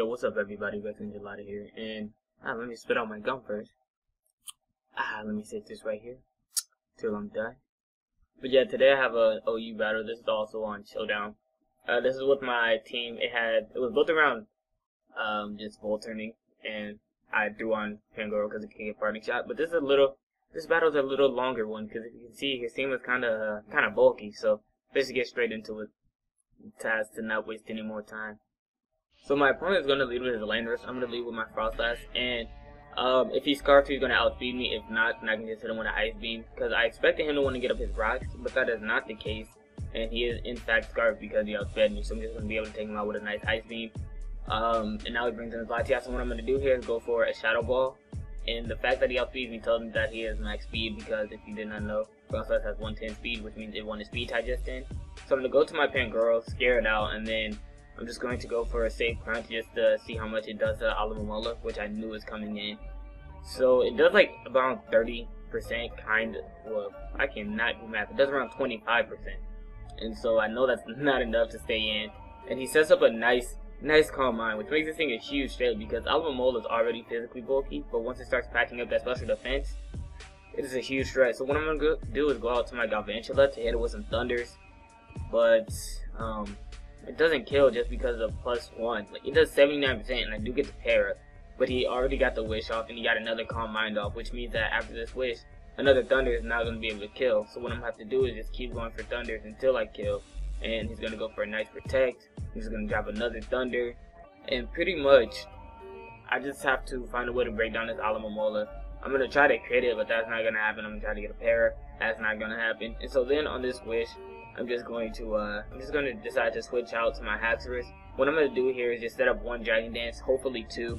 Yo, what's up everybody, RexEncholada here, and let me spit out my gum first. Let me sit this right here, till I'm done. But yeah, today I have a OU battle. This is also on Showdown. This is with my team. It was built around, just ball turning, and I threw on Pangoro because it can get parting shot. But this battle's a little longer one, because if you can see, his team was kind of bulky, so let's just get straight into it. Task to not waste any more time. So my opponent is going to lead with his Landers. I'm going to lead with my Frost Blast, and if he's Scarfed, he's going to outspeed me. If not, then I can just hit him with an Ice Beam, because I expected him to want to get up his rocks, but that is not the case, and he is in fact Scarfed because he outsped me, so I'm just going to be able to take him out with a nice Ice Beam. And now he brings in his Latias, so what I'm going to do here is go for a Shadow Ball, and the fact that he outspeeds me tells me that he has max speed, because if you did not know, Frost Blast has 110 speed, which means it won a speed tie just in. So I'm going to go to my Pangoro, scare it out, and then I'm just going to go for a safe crunch just to see how much it does to Alamomola, which I knew was coming in. So it does like about 30%, kind of. Well, I cannot do math. It does around 25%. And so I know that's not enough to stay in. And he sets up a nice Calm Mind, which makes this thing a huge fail because Alamomola is already physically bulky, but once it starts packing up that special defense, it is a huge threat. So what I'm going to do is go out to my Galvantula to hit it with some Thunders. But, it doesn't kill just because of +1. Like, it does 79%, and I do get the para. But he already got the Wish off, and he got another Calm Mind off, which means that after this Wish, another Thunder is not going to be able to kill. So what I'm going to have to do is just keep going for Thunders until I kill. And he's going to go for a nice Protect. He's going to drop another Thunder. And pretty much, I just have to find a way to break down this Alamomola. I'm going to try to crit it, but that's not going to happen. I'm going to try to get a para. That's not going to happen. And so then on this Wish, I'm just going to decide to switch out to my Haxorus. What I'm going to do here is just set up one Dragon Dance, hopefully 2,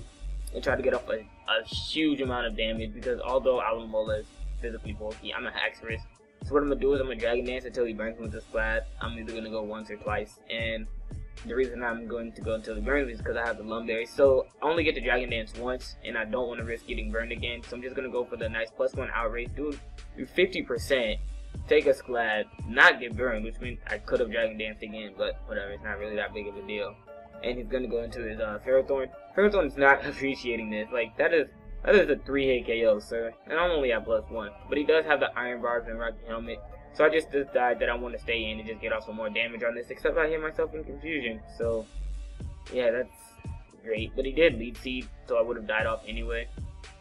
and try to get off a huge amount of damage, because although Alamomola is physically bulky, I'm a Haxorus. So what I'm going to do is I'm going to Dragon Dance until he burns me with a Splat. I'm either going to go once or twice, and the reason I'm going to go until he burns me is because I have the Lumberry. So I only get to Dragon Dance once, and I don't want to risk getting burned again, so I'm just going to go for the nice +1 outrage, do 50%. Take a Sclad, not get burned, which means I could have Dragon Danced again, but whatever, it's not really that big of a deal. And he's gonna go into his Ferrothorn. Ferrothorn is not appreciating this. Like, that is a 3-hit KO, sir. And I'm only at +1. But he does have the Iron Barbs and Rocky Helmet. So I just decided that I want to stay in and just get off some more damage on this, except I hit myself in confusion. So, yeah, that's great. But he did Lead Seed, so I would have died off anyway.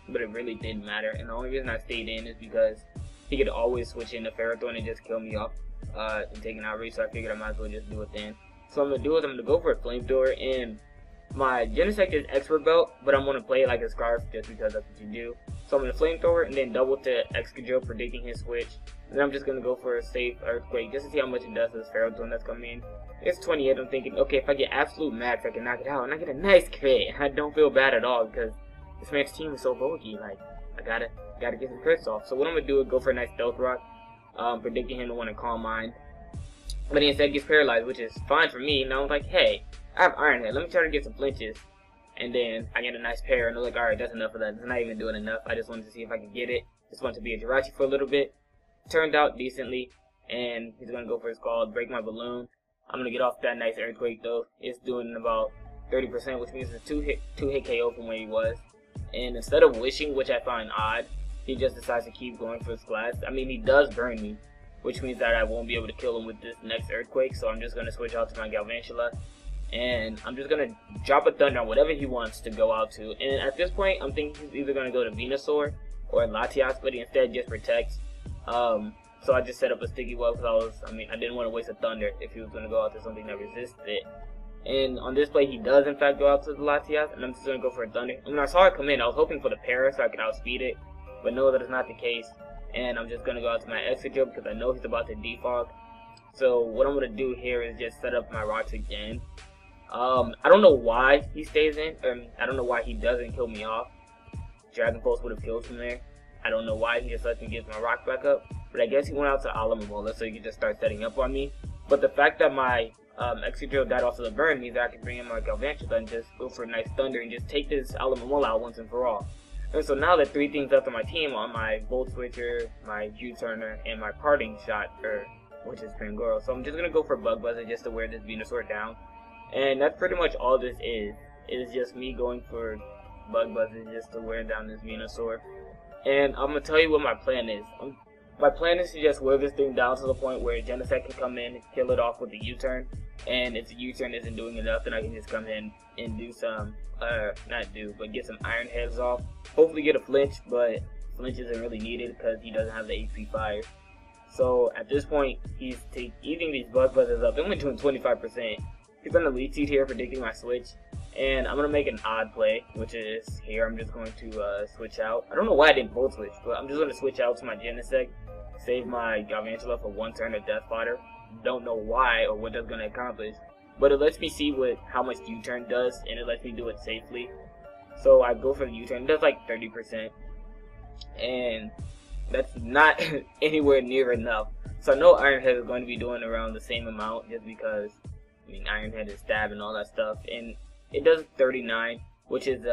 But it really didn't matter. And the only reason I stayed in is because he could always switch into Ferrothorn and just kill me off and take an outrage, so I figured I might as well just do it then. So what I'm going to do is I'm going to go for a Flamethrower, and my Genesect is Expert Belt, but I'm going to play it like a Scarf just because that's what you do. So I'm going to Flamethrower and then double to Excadrill, predicting his switch. And then I'm just going to go for a safe Earthquake just to see how much it does to this Ferrothorn that's coming in. It's 28, I'm thinking, okay, if I get absolute max, I can knock it out, and I get a nice crit. I don't feel bad at all because this man's team is so bulky. Like, I gotta get some crits off. So what I'm gonna do is go for a nice Stealth Rock, predicting him to want to Calm Mind. But he instead gets paralyzed, which is fine for me. And I was like, hey, I have Iron Head. Let me try to get some flinches. And then I get a nice pair, and I was like, alright, that's enough of that. It's not even doing enough. I just wanted to see if I could get it. Just wanted to be a Jirachi for a little bit. Turned out decently, and he's gonna go for his call, Break My Balloon. I'm gonna get off that nice Earthquake though. It's doing about 30%, which means it's a 2-hit KO from where he was. And instead of wishing, which I find odd, he just decides to keep going for his Glass. I mean, he does burn me, which means that I won't be able to kill him with this next Earthquake, so I'm just going to switch out to my Galvantula. And I'm just going to drop a Thunder on whatever he wants to go out to. And at this point, I'm thinking he's either going to go to Venusaur or Latias, but he instead just protects. So I just set up a Sticky Web because I didn't want to waste a Thunder if he was going to go out to something that resists it. And on this play, he does in fact go out to the Latias, and I'm just going to go for a Thunder. And when I saw it come in, I was hoping for the para so I could outspeed it, but no, that is not the case. And I'm just going to go out to my Excadrill because I know he's about to defog. So what I'm going to do here is just set up my rocks again. I don't know why he stays in, I don't know why he doesn't kill me off. Dragon Pulse would have killed him there. I don't know why he just lets me get my rock back up, but I guess he went out to Alamomola so he could just start setting up on me. But the fact that my Excadrill died off of the burn means that I can bring in my Galvantula and just go for a nice Thunder and just take this Alamomola out once and for all. And so now that 3 things left on my team on my Volt Switcher, my U-Turner, and my Parting Shot, which is Pangoro. So I'm just going to go for Bug Buzzer just to wear this Venusaur down. And that's pretty much all this is. it is just me going for bug buzzes just to wear down this Venusaur. And I'm gonna tell you what my plan is. My plan is to just wear this thing down to the point where Genesect can come in and kill it off with the U-turn. And if the U-turn isn't doing enough, then I can just come in and do some, but get some Iron Heads off. Hopefully get a flinch, but flinch isn't really needed because he doesn't have the HP fire. So at this point, he's eating these bug buzzes up. They're only doing 25%. He's on the lead seat here, predicting my switch. And I'm going to make an odd play, which is here. I'm just going to switch out. I don't know why I didn't volt switch, but I'm just going to switch out to my Genesect. Save my Garvantula for one turn of Death Fodder. Don't know why or what that's going to accomplish, but it lets me see how much U-turn does, and it lets me do it safely. So I go for the U-turn. It does like 30%, and that's not anywhere near enough. So I know Iron Head is going to be doing around the same amount, just because I mean Iron Head is stab and all that stuff, and it does 39, which is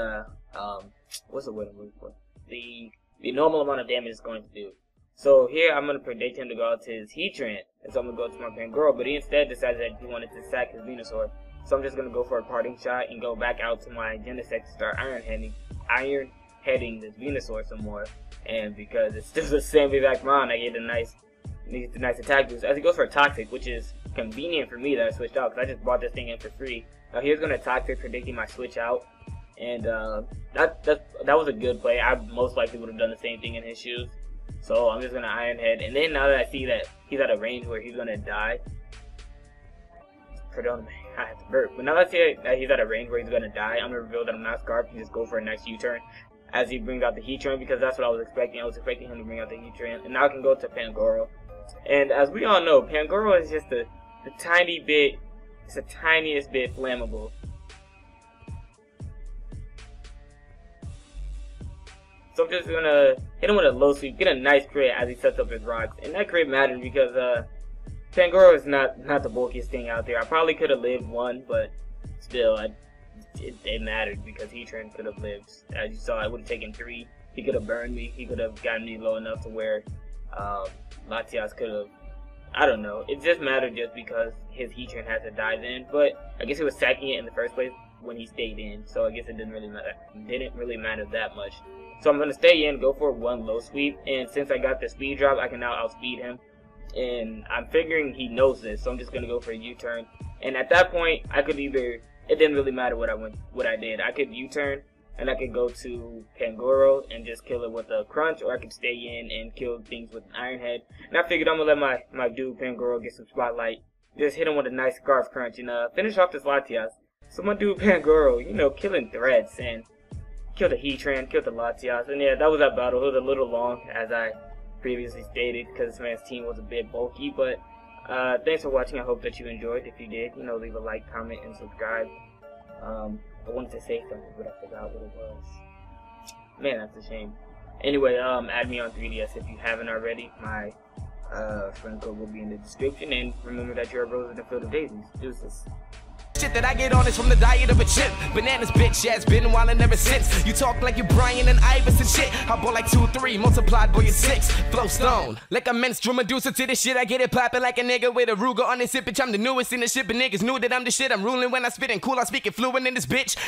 what's the word I'm looking for? The normal amount of damage it's going to do. So here I'm going to predict him to go out to his Heatran, and so I'm going to go to my Pangoro, but he instead decided that he wanted to sack his Venusaur. So I'm just going to go for a parting shot and go back out to my Genesect to start Iron Heading this Venusaur some more. And because it's still the same exact round, I get a nice attack boost. As he goes for a Toxic, which is convenient for me that I switched out, because I just bought this thing in for free. Now here's going to Toxic, predicting my switch out. And that was a good play. I most likely would have done the same thing in his shoes. So I'm just going to Iron Head, and then now that I see that he's at a range where he's going to die, pardon me, I have to burp, but now that I see that he's at a range where he's going to die, I'm going to reveal that I'm not Scarf and just go for a nice U-turn as he brings out the Heatran, because that's what I was expecting. I was expecting him to bring out the Heatran, and now I can go to Pangoro. And as we all know, Pangoro is just the tiny bit, it's the tiniest bit flammable. So I'm just gonna hit him with a low sweep, get a nice crit as he sets up his rocks, and that crit mattered because Pangoro is not the bulkiest thing out there. I probably could have lived one, but still, it mattered because Heatran could have lived. As you saw, I would have taken 3. He could have burned me. He could have gotten me low enough to where Latias could have. I don't know. It just mattered just because his Heatran had to die then. But I guess he was sacking it in the first place when he stayed in, so I guess it didn't really matter. Didn't really matter that much. So I'm going to stay in, go for one low sweep, and since I got the speed drop, I can now outspeed him. And I'm figuring he knows this, so I'm just going to go for a U-turn. And at that point, I could either, it didn't really matter what I did. I could U-turn, and I could go to Pangoro and just kill it with a crunch, or I could stay in and kill things with an Iron Head. And I figured I'm going to let my dude Pangoro get some spotlight. Just hit him with a nice Scarf Crunch and finish off this Latias. So my dude Pangoro, you know, killing threats and killed the Heatran, killed the Latias, and yeah, that was that battle. It was a little long, as I previously stated, because this man's team was a bit bulky, but thanks for watching. I hope that you enjoyed. If you did, you know, leave a like, comment, and subscribe. I wanted to say something, but I forgot what it was. Man, that's a shame. Anyway, add me on 3DS if you haven't already. My friend code will be in the description, and remember that you're a rose in the field of daisies. Deuces. Shit that I get on is from the diet of a chimp. Bananas, bitch, yeah, it's been wildin' ever since. You talk like you Brian and Iverson shit. I bought like 2 or 3, multiplied boy, it's 6. Flow stone, like a menstrual Medusa to this shit. I get it poppin' like a nigga with a Ruger on this hip, bitch. I'm the newest in the shit, but niggas knew that I'm the shit. I'm ruling when I spit and cool, I speak it fluent in this bitch.